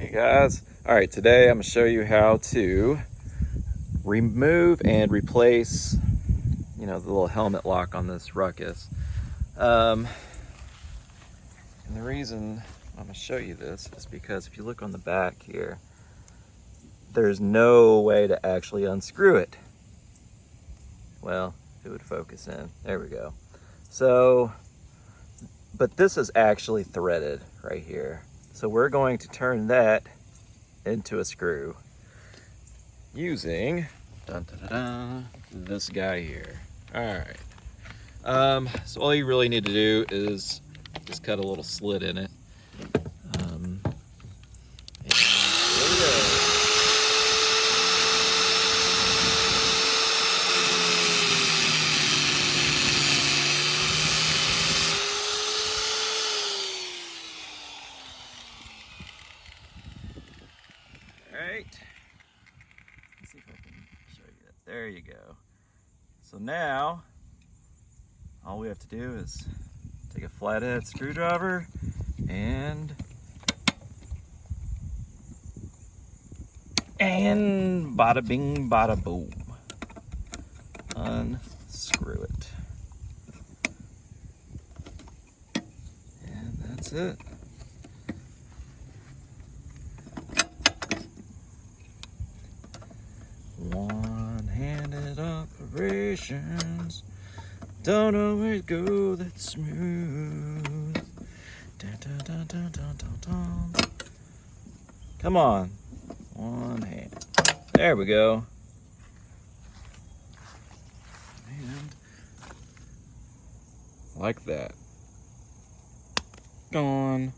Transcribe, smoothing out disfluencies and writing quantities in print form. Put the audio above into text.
Hey guys, all right, today I'm gonna show you how to remove and replace, the little helmet lock on this Ruckus. And the reason I'm gonna show you this is because if you look on the back here, there's no way to actually unscrew it. Well, it would focus in, there we go. So, but this is actually threaded right here. So we're going to turn that into a screw using this guy here. All right. So all you really need to do is just cut a little slit in it. And there we go. Alright, let's see if I can show you that. There you go. So now, all we have to do is take a flathead screwdriver and bada bing, bada boom. Unscrew it. And that's it. One-handed operations don't always go that smooth. Dun, dun, dun, dun, dun, dun, dun. Come on, one hand. There we go. And like that. Gone.